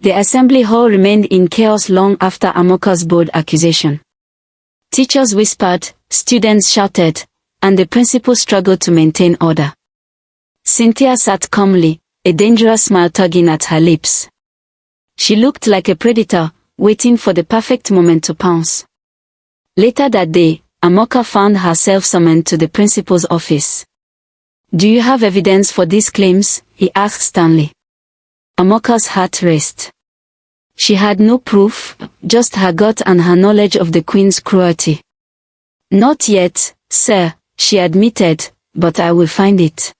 The assembly hall remained in chaos long after Amaka's bold accusation. Teachers whispered, students shouted, and the principal struggled to maintain order. Cynthia sat calmly, a dangerous smile tugging at her lips. She looked like a predator, waiting for the perfect moment to pounce. Later that day, Amaka found herself summoned to the principal's office. "Do you have evidence for these claims?" he asked sternly. Amaka's heart raced. She had no proof, just her gut and her knowledge of the queen's cruelty. "Not yet, sir," she admitted, "but I will find it."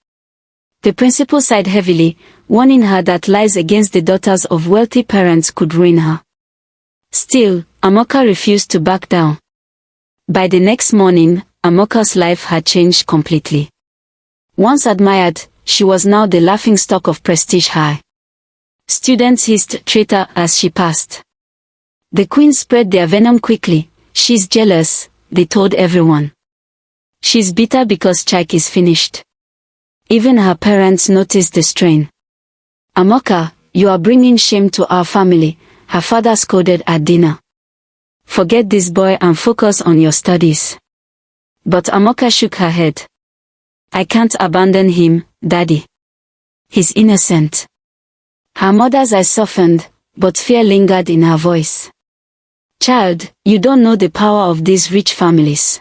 The principal sighed heavily, warning her that lies against the daughters of wealthy parents could ruin her. Still, Amaka refused to back down. By the next morning, Amaka's life had changed completely. Once admired, she was now the laughingstock of prestige high. Students hissed traitor as she passed. The queen spread their venom quickly. "She's jealous," they told everyone. "She's bitter because Chike is finished." Even her parents noticed the strain. "Amaka, you are bringing shame to our family," her father scolded at dinner. "Forget this boy and focus on your studies." But Amaka shook her head. "I can't abandon him, Daddy. He's innocent." Her mother's eyes softened, but fear lingered in her voice. "Child, you don't know the power of these rich families.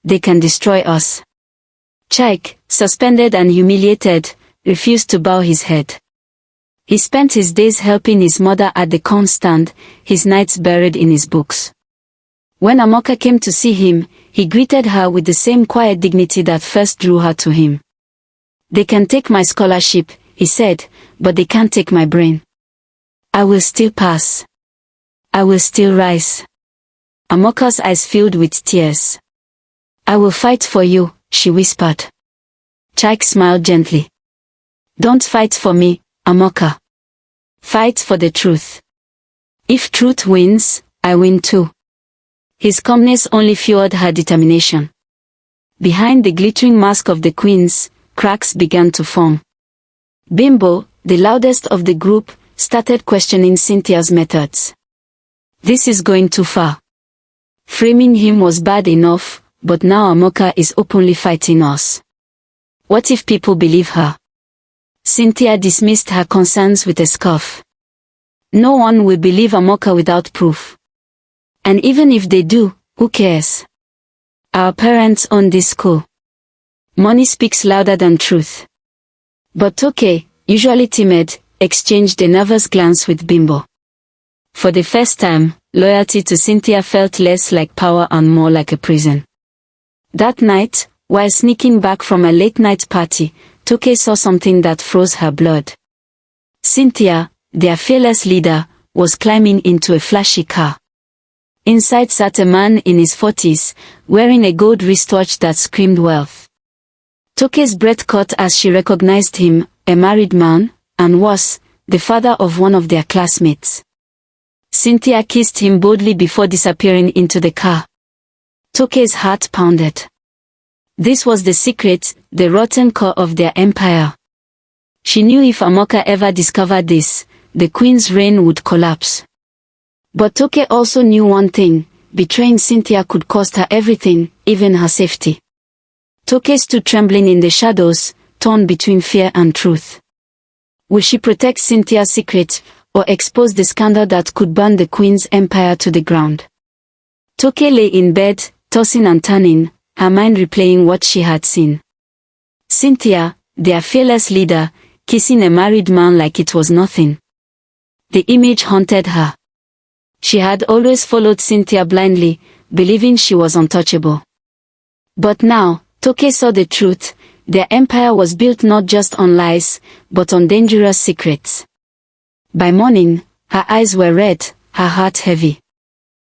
They can destroy us." Chike, suspended and humiliated, refused to bow his head. He spent his days helping his mother at the corn stand, his nights buried in his books. When Amaka came to see him, he greeted her with the same quiet dignity that first drew her to him. "They can take my scholarship," he said, "but they can't take my brain. I will still pass. I will still rise." Amaka's eyes filled with tears. "I will fight for you," she whispered. Chike smiled gently. "Don't fight for me, Amaka. Fight for the truth. If truth wins, I win too." His calmness only fueled her determination. Behind the glittering mask of the queens, cracks began to form. Bimbo, the loudest of the group, started questioning Cynthia's methods. "This is going too far. Framing him was bad enough, but now Amaka is openly fighting us. What if people believe her?" Cynthia dismissed her concerns with a scoff. "No one will believe Amaka without proof. And even if they do, who cares? Our parents own this school. Money speaks louder than truth." But Toke, usually timid, exchanged a nervous glance with Bimbo. For the first time, loyalty to Cynthia felt less like power and more like a prison. That night, while sneaking back from a late-night party, Toke saw something that froze her blood. Cynthia, their fearless leader, was climbing into a flashy car. Inside sat a man in his 40s, wearing a gold wristwatch that screamed wealth. Toke's breath caught as she recognized him, a married man, and was the father of one of their classmates. Cynthia kissed him boldly before disappearing into the car. Toke's heart pounded. This was the secret, the rotten core of their empire. She knew if Amaka ever discovered this, the queen's reign would collapse. But Toke also knew one thing: betraying Cynthia could cost her everything, even her safety. Toke stood trembling in the shadows, torn between fear and truth. Will she protect Cynthia's secret, or expose the scandal that could burn the queen's empire to the ground? Toke lay in bed, tossing and turning, her mind replaying what she had seen. Cynthia, their fearless leader, kissing a married man like it was nothing. The image haunted her. She had always followed Cynthia blindly, believing she was untouchable. But now, Toke saw the truth: their empire was built not just on lies, but on dangerous secrets. By morning, her eyes were red, her heart heavy.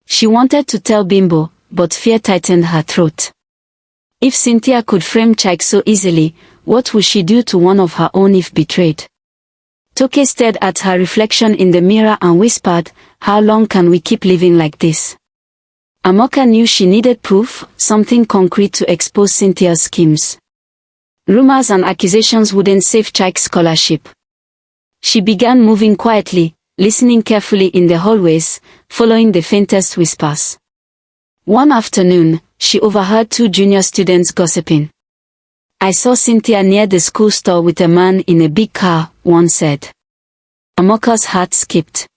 She wanted to tell Bimbo, but fear tightened her throat. If Cynthia could frame Chike so easily, what would she do to one of her own if betrayed? Toke stared at her reflection in the mirror and whispered, "How long can we keep living like this?" Amaka knew she needed proof, something concrete to expose Cynthia's schemes. Rumors and accusations wouldn't save Chike's scholarship. She began moving quietly, listening carefully in the hallways, following the faintest whispers. One afternoon, she overheard two junior students gossiping. "I saw Cynthia near the school store with a man in a big car," one said. Amaka's heart skipped.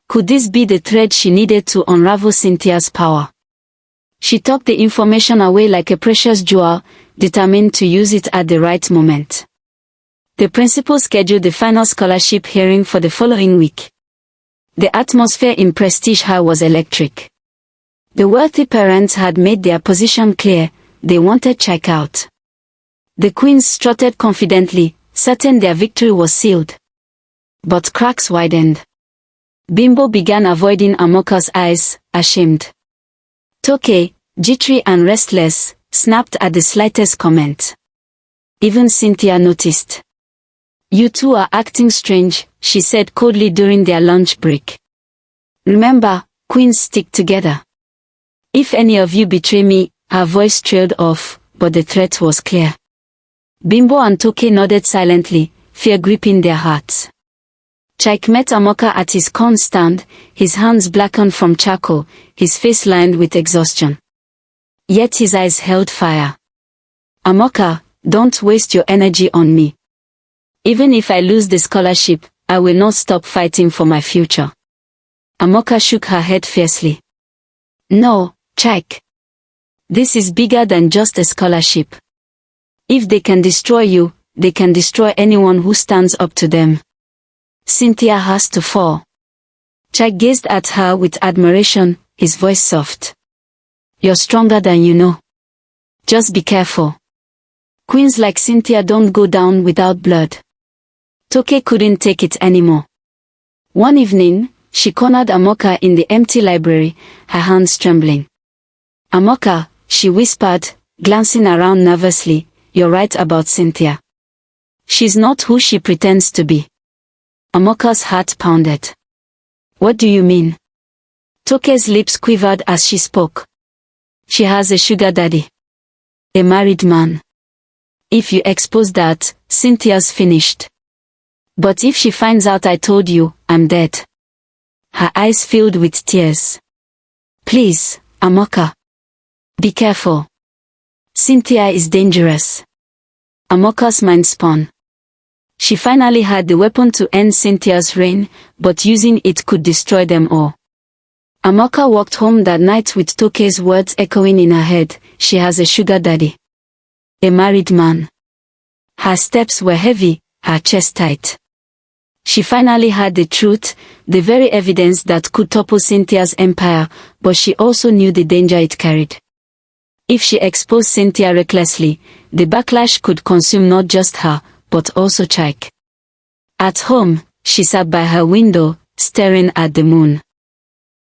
Could this be the thread she needed to unravel Cynthia's power? She tucked the information away like a precious jewel, determined to use it at the right moment. The principal scheduled the final scholarship hearing for the following week. The atmosphere in Prestige High was electric. The wealthy parents had made their position clear. They wanted Chike out. The queens strutted confidently, certain their victory was sealed. But cracks widened. Bimbo began avoiding Amaka's eyes, ashamed. Toke, jittery and restless, snapped at the slightest comment. Even Cynthia noticed. "You two are acting strange," she said coldly during their lunch break. "Remember, queens stick together. If any of you betray me," her voice trailed off, but the threat was clear. Bimbo and Toke nodded silently, fear gripping their hearts. Chike met Amaka at his corn stand, his hands blackened from charcoal, his face lined with exhaustion. Yet his eyes held fire. "Amaka, don't waste your energy on me. Even if I lose the scholarship, I will not stop fighting for my future." Amaka shook her head fiercely. "No, Chike. This is bigger than just a scholarship. If they can destroy you, they can destroy anyone who stands up to them. Cynthia has to fall." Chike gazed at her with admiration, his voice soft. "You're stronger than you know. Just be careful. Queens like Cynthia don't go down without blood." Toke couldn't take it anymore. One evening, she cornered Amaka in the empty library, her hands trembling. "Amaka," she whispered, glancing around nervously, "you're right about Cynthia. She's not who she pretends to be." Amaka's heart pounded. "What do you mean?" Toke's lips quivered as she spoke. "She has a sugar daddy. A married man. If you expose that, Cynthia's finished. But if she finds out I told you, I'm dead." Her eyes filled with tears. "Please, Amaka. Be careful. Cynthia is dangerous." Amaka's mind spun. She finally had the weapon to end Cynthia's reign, but using it could destroy them all. Amaka walked home that night with Toke's words echoing in her head. She has a sugar daddy. A married man. Her steps were heavy, her chest tight. She finally had the truth, the very evidence that could topple Cynthia's empire, but she also knew the danger it carried. If she exposed Cynthia recklessly, the backlash could consume not just her, but also Chike. At home, she sat by her window, staring at the moon.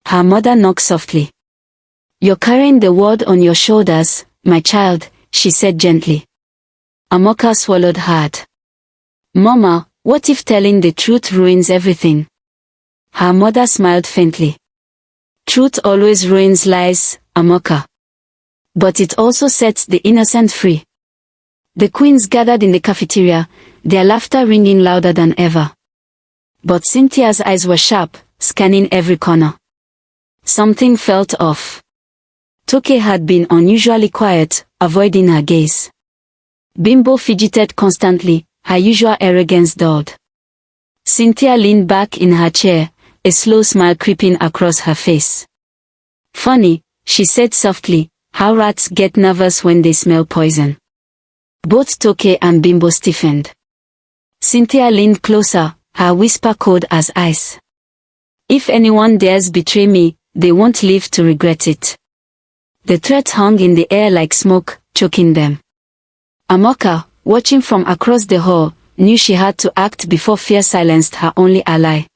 Her mother knocked softly. "You're carrying the world on your shoulders, my child," she said gently. Amaka swallowed hard. "Mama, what if telling the truth ruins everything?" Her mother smiled faintly. "Truth always ruins lies, Amaka. But it also sets the innocent free." The queens gathered in the cafeteria, their laughter ringing louder than ever. But Cynthia's eyes were sharp, scanning every corner. Something felt off. Toke had been unusually quiet, avoiding her gaze. Bimbo fidgeted constantly, her usual arrogance dulled. Cynthia leaned back in her chair, a slow smile creeping across her face. "Funny," she said softly, "how rats get nervous when they smell poison." Both Toke and Bimbo stiffened. Cynthia leaned closer, her whisper cold as ice. "If anyone dares betray me, they won't live to regret it." The threat hung in the air like smoke, choking them. Amaka, watching from across the hall, knew she had to act before fear silenced her only ally.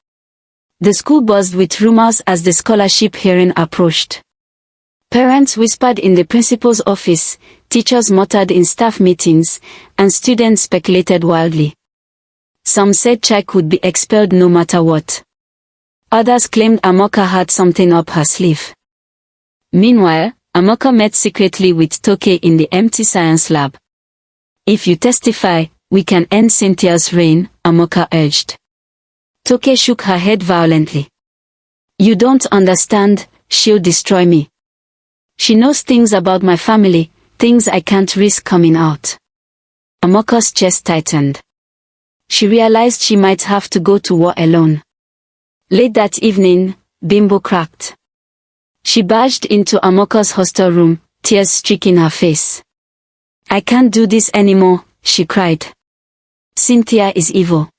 The school buzzed with rumors as the scholarship hearing approached. Parents whispered in the principal's office, teachers muttered in staff meetings, and students speculated wildly. Some said Chike would be expelled no matter what. Others claimed Amaka had something up her sleeve. Meanwhile, Amaka met secretly with Toke in the empty science lab. "If you testify, we can end Cynthia's reign," Amaka urged. Toke shook her head violently. You don't understand, she'll destroy me. She knows things about my family, things I can't risk coming out. Amaka's chest tightened. She realized she might have to go to war alone. Late that evening, Bimbo cracked. She barged into Amaka's hostel room, tears streaking her face. I can't do this anymore, she cried. Cynthia is evil.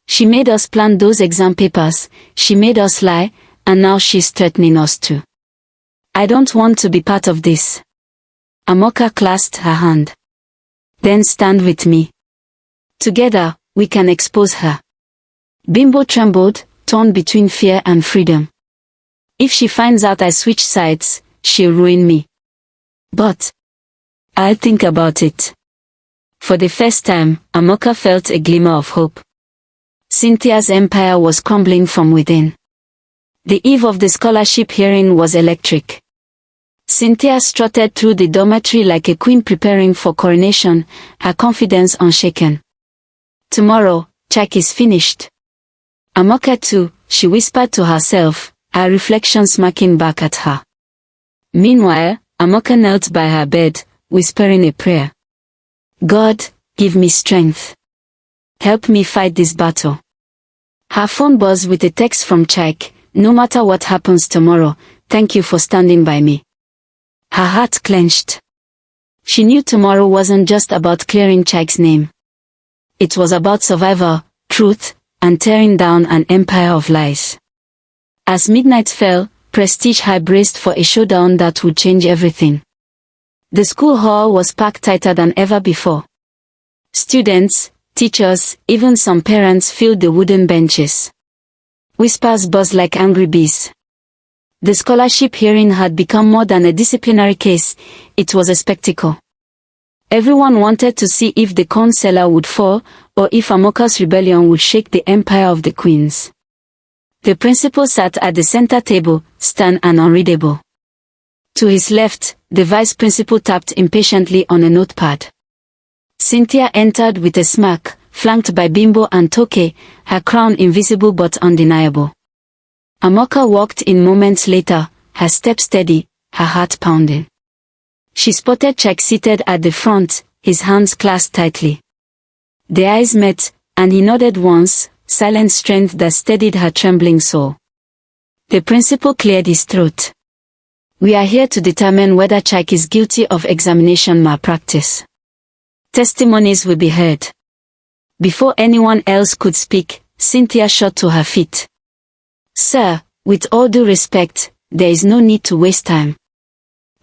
She made us plan those exam papers, she made us lie, and now she's threatening us too. I don't want to be part of this. Amaka clasped her hand. Then stand with me. Together, we can expose her. Bimbo trembled, torn between fear and freedom. If she finds out I switch sides, she'll ruin me. But I'll think about it. For the first time, Amaka felt a glimmer of hope. Cynthia's empire was crumbling from within. The eve of the scholarship hearing was electric. Cynthia strutted through the dormitory like a queen preparing for coronation, her confidence unshaken. Tomorrow, Chike is finished. Amaka too, she whispered to herself, her reflection smacking back at her. Meanwhile, Amaka knelt by her bed, whispering a prayer. God, give me strength. Help me fight this battle. Her phone buzzed with a text from Chike. No matter what happens tomorrow, thank you for standing by me. Her heart clenched. She knew tomorrow wasn't just about clearing Chike's name. It was about survival, truth, and tearing down an empire of lies. As midnight fell, Prestige had braced for a showdown that would change everything. The school hall was packed tighter than ever before. Students, teachers, even some parents filled the wooden benches. Whispers buzzed like angry bees. The scholarship hearing had become more than a disciplinary case, it was a spectacle. Everyone wanted to see if the corn seller would fall, or if Amaka's rebellion would shake the empire of the queens. The principal sat at the center table, stern and unreadable. To his left, the vice principal tapped impatiently on a notepad. Cynthia entered with a smirk, flanked by Bimbo and Toke, her crown invisible but undeniable. Amaka walked in moments later, her step steady, her heart pounding. She spotted Chike seated at the front, his hands clasped tightly. Their eyes met, and he nodded once, silent strength that steadied her trembling soul. The principal cleared his throat. We are here to determine whether Chike is guilty of examination malpractice. Testimonies will be heard. Before anyone else could speak, Cynthia shot to her feet. Sir, with all due respect, there is no need to waste time.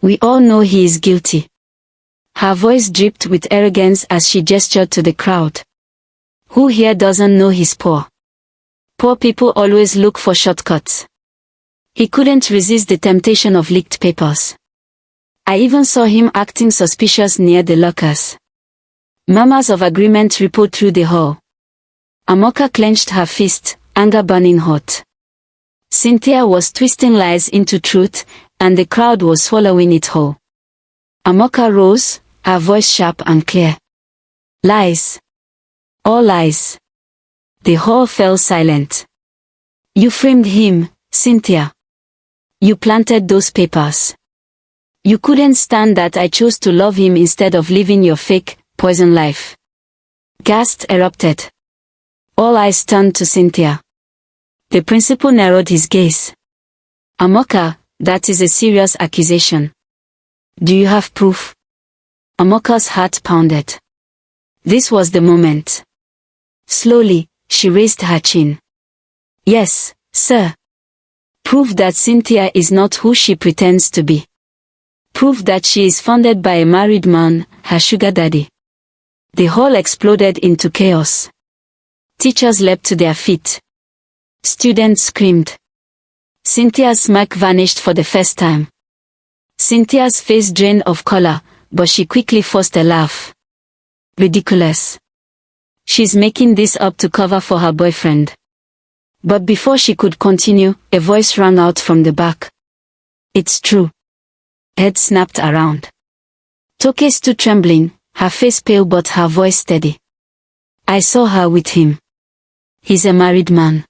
We all know he is guilty. Her voice dripped with arrogance as she gestured to the crowd. Who here doesn't know he's poor? Poor people always look for shortcuts. He couldn't resist the temptation of leaked papers. I even saw him acting suspicious near the lockers. Murmurs of agreement rippled through the hall. Amaka clenched her fist, anger burning hot. Cynthia was twisting lies into truth, and the crowd was swallowing it whole. Amaka rose, her voice sharp and clear. Lies. All lies. The hall fell silent. You framed him, Cynthia. You planted those papers. You couldn't stand that I chose to love him instead of living your fake, poison life. Gasps erupted. All eyes turned to Cynthia. The principal narrowed his gaze. Amaka, that is a serious accusation. Do you have proof? Amaka's heart pounded. This was the moment. Slowly, she raised her chin. Yes, sir. Proof that Cynthia is not who she pretends to be. Proof that she is funded by a married man, her sugar daddy. The hall exploded into chaos. Teachers leapt to their feet. Students screamed. Cynthia's smirk vanished for the first time. Cynthia's face drained of color, but she quickly forced a laugh. Ridiculous. She's making this up to cover for her boyfriend. But before she could continue, a voice rang out from the back. It's true. Head snapped around. Toke stood trembling, her face pale but her voice steady. I saw her with him. He's a married man.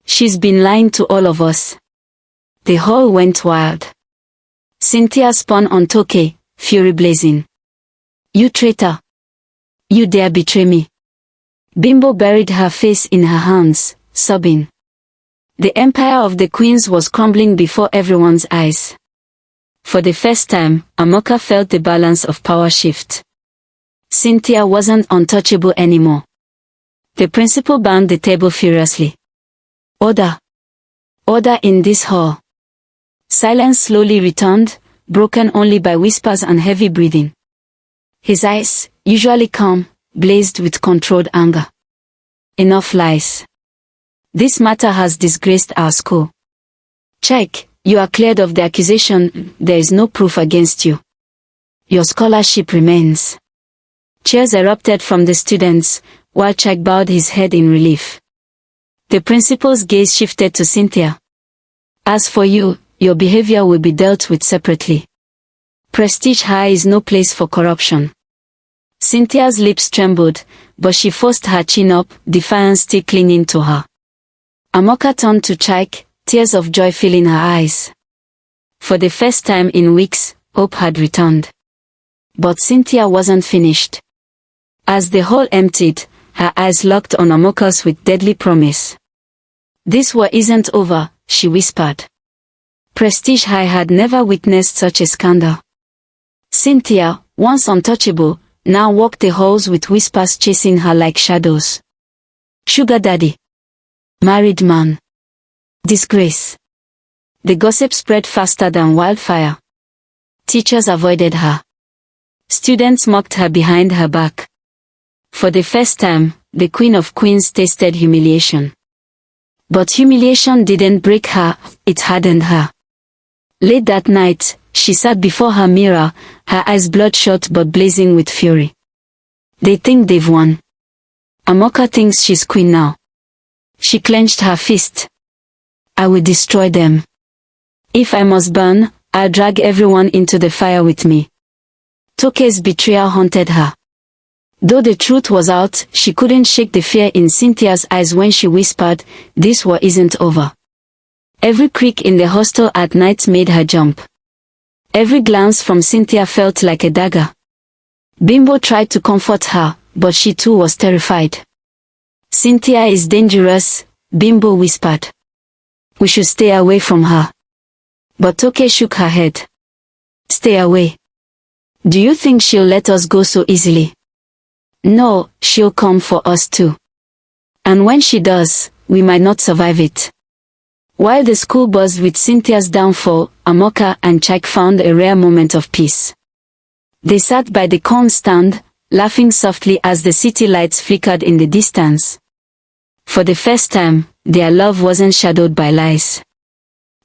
She's been lying to all of us. The hall went wild. Cynthia spun on Toke, fury blazing. You traitor! You dare betray me! Bimbo buried her face in her hands, sobbing. The empire of the queens was crumbling before everyone's eyes. For the first time, Amaka felt the balance of power shift. Cynthia wasn't untouchable anymore. The principal banged the table furiously. Order! Order in this hall! Silence slowly returned, broken only by whispers and heavy breathing. His eyes, usually calm, blazed with controlled anger. Enough lies. This matter has disgraced our school. Chike, you are cleared of the accusation, there is no proof against you. Your scholarship remains. Cheers erupted from the students, while Chike bowed his head in relief. The principal's gaze shifted to Cynthia. As for you, your behavior will be dealt with separately. Prestige High is no place for corruption. Cynthia's lips trembled, but she forced her chin up, defiance still clinging to her. Amaka turned to Chike, tears of joy filling her eyes. For the first time in weeks, hope had returned. But Cynthia wasn't finished. As the hall emptied, her eyes locked on Amaka's with deadly promise. This war isn't over, she whispered. Prestige High had never witnessed such a scandal. Cynthia, once untouchable, now walked the halls with whispers chasing her like shadows. Sugar daddy. Married man. Disgrace. The gossip spread faster than wildfire. Teachers avoided her. Students mocked her behind her back. For the first time, the Queen of Queens tasted humiliation. But humiliation didn't break her, it hardened her. Late that night, she sat before her mirror, her eyes bloodshot but blazing with fury. They think they've won. Amaka thinks she's queen now. She clenched her fist. I will destroy them. If I must burn, I'll drag everyone into the fire with me. Toke's betrayal haunted her. Though the truth was out, she couldn't shake the fear in Cynthia's eyes when she whispered, this war isn't over. Every creak in the hostel at night made her jump. Every glance from Cynthia felt like a dagger. Bimbo tried to comfort her, but she too was terrified. Cynthia is dangerous, Bimbo whispered. We should stay away from her. But Toke shook her head. Stay away. Do you think she'll let us go so easily? No, she'll come for us too. And when she does, we might not survive it. While the school buzzed with Cynthia's downfall, Amaka and Chike found a rare moment of peace. They sat by the corn stand, laughing softly as the city lights flickered in the distance. For the first time, their love wasn't shadowed by lies.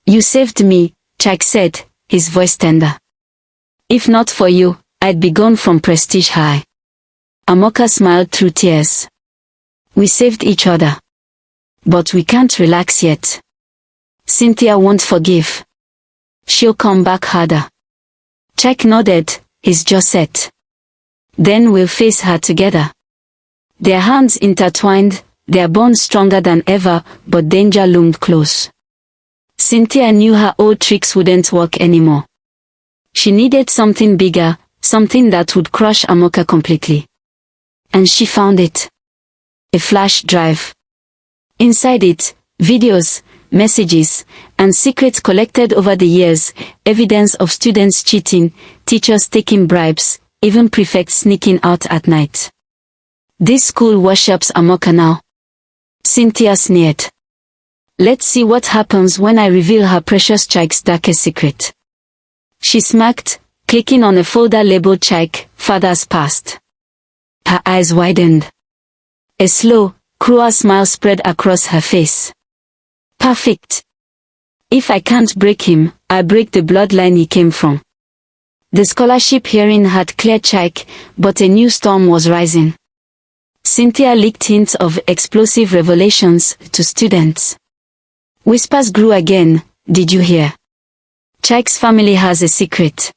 You saved me, Chike said, his voice tender. If not for you, I'd be gone from Prestige High. Amaka smiled through tears. We saved each other. But we can't relax yet. Cynthia won't forgive. She'll come back harder. Chike nodded, his jaw set. Then we'll face her together. Their hands intertwined, their bond stronger than ever, but danger loomed close. Cynthia knew her old tricks wouldn't work anymore. She needed something bigger, something that would crush Amaka completely. And she found it. A flash drive. Inside it, videos, messages, and secrets collected over the years, evidence of students cheating, teachers taking bribes, even prefects sneaking out at night. This school worships Amaka now. Cynthia sneered. Let's see what happens when I reveal her precious Chike's darkest secret. She smirked, clicking on a folder labeled Chike, Father's Past. Her eyes widened. A slow, cruel smile spread across her face. Perfect. If I can't break him, I'll break the bloodline he came from. The scholarship hearing had cleared Chike, but a new storm was rising. Cynthia leaked hints of explosive revelations to students. Whispers grew again, did you hear? Chike's family has a secret.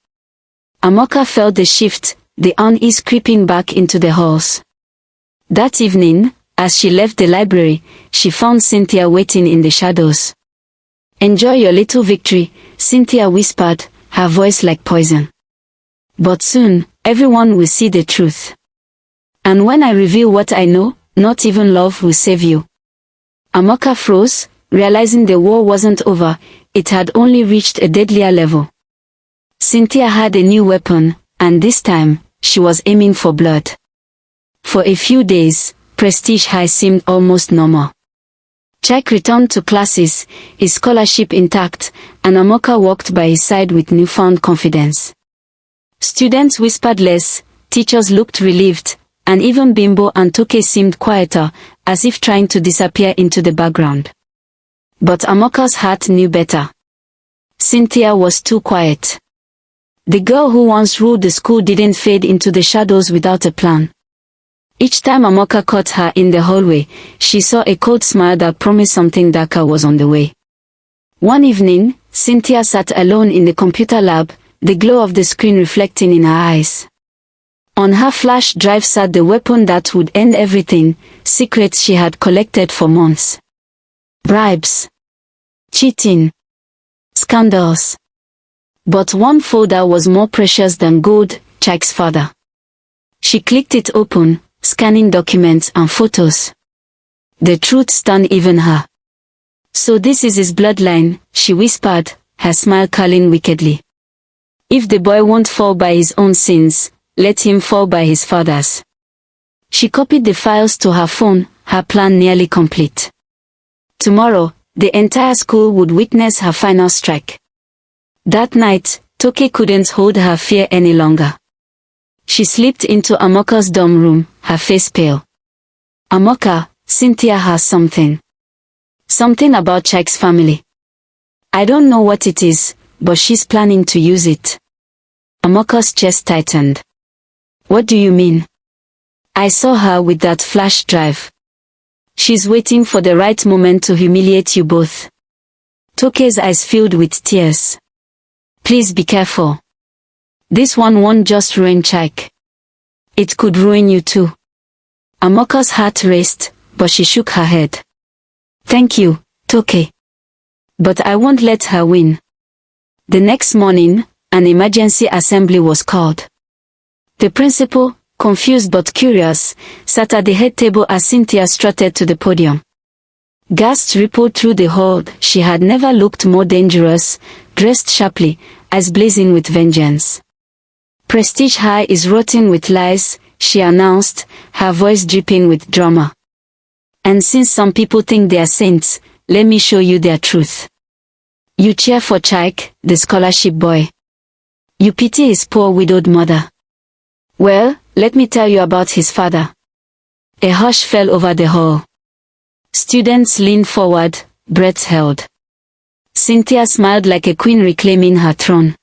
Amaka felt the shift, the unease creeping back into the halls. That evening, As she left the library, she found Cynthia waiting in the shadows. "Enjoy your little victory," Cynthia whispered, her voice like poison. "But soon, everyone will see the truth. And when I reveal what I know, not even love will save you." Amaka froze, realizing the war wasn't over, it had only reached a deadlier level. Cynthia had a new weapon, and this time, she was aiming for blood. For a few days, Prestige High seemed almost normal. Chike returned to classes, his scholarship intact, and Amaka walked by his side with newfound confidence. Students whispered less, teachers looked relieved, and even Bimbo and Toke seemed quieter, as if trying to disappear into the background. But Amaka's heart knew better. Cynthia was too quiet. The girl who once ruled the school didn't fade into the shadows without a plan. Each time Amaka caught her in the hallway, she saw a cold smile that promised something darker was on the way. One evening, Cynthia sat alone in the computer lab, the glow of the screen reflecting in her eyes. On her flash drive sat the weapon that would end everything, secrets she had collected for months. Bribes. Cheating. Scandals. But one folder was more precious than gold, Chike's father. She clicked it open, scanning documents and photos. The truth stunned even her. "So this is his bloodline," she whispered, her smile curling wickedly. "If the boy won't fall by his own sins, let him fall by his father's." She copied the files to her phone, her plan nearly complete. Tomorrow, the entire school would witness her final strike. That night, Toke couldn't hold her fear any longer. She slipped into Amaka's dorm room, her face pale. "Amaka, Cynthia has something. Something about Chike's family. I don't know what it is, but she's planning to use it." Amaka's chest tightened. "What do you mean?" "I saw her with that flash drive. She's waiting for the right moment to humiliate you both." Toke's eyes filled with tears. "Please be careful. This one won't just ruin Chike. It could ruin you too." Amaka's heart raced, but she shook her head. "Thank you, Toke. But I won't let her win." The next morning, an emergency assembly was called. The principal, confused but curious, sat at the head table as Cynthia strutted to the podium. Gasps rippled through the hall. She had never looked more dangerous, dressed sharply, eyes blazing with vengeance. "Prestige High is rotten with lies," she announced, her voice dripping with drama. "And since some people think they are saints, let me show you their truth. You cheer for Chike, the scholarship boy. You pity his poor widowed mother. Well, let me tell you about his father." A hush fell over the hall. Students leaned forward, breaths held. Cynthia smiled like a queen reclaiming her throne.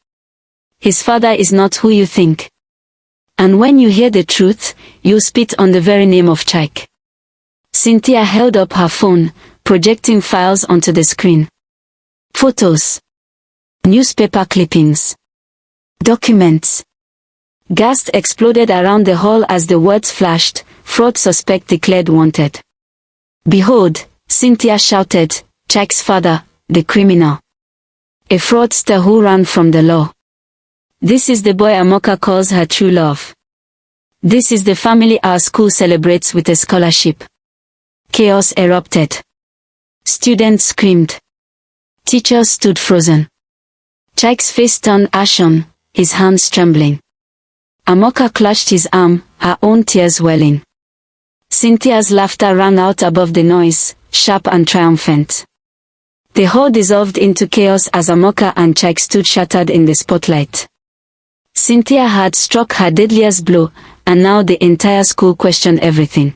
"His father is not who you think. And when you hear the truth, you'll spit on the very name of Chike." Cynthia held up her phone, projecting files onto the screen. Photos. Newspaper clippings. Documents. Gasps exploded around the hall as the words flashed, "Fraud suspect declared wanted." "Behold," Cynthia shouted, "Chike's father, the criminal. A fraudster who ran from the law. This is the boy Amaka calls her true love. This is the family our school celebrates with a scholarship." Chaos erupted. Students screamed. Teachers stood frozen. Chike's face turned ashen, his hands trembling. Amaka clutched his arm, her own tears welling. Cynthia's laughter rang out above the noise, sharp and triumphant. The hall dissolved into chaos as Amaka and Chike stood shattered in the spotlight. Cynthia had struck her deadliest blow, and now the entire school questioned everything.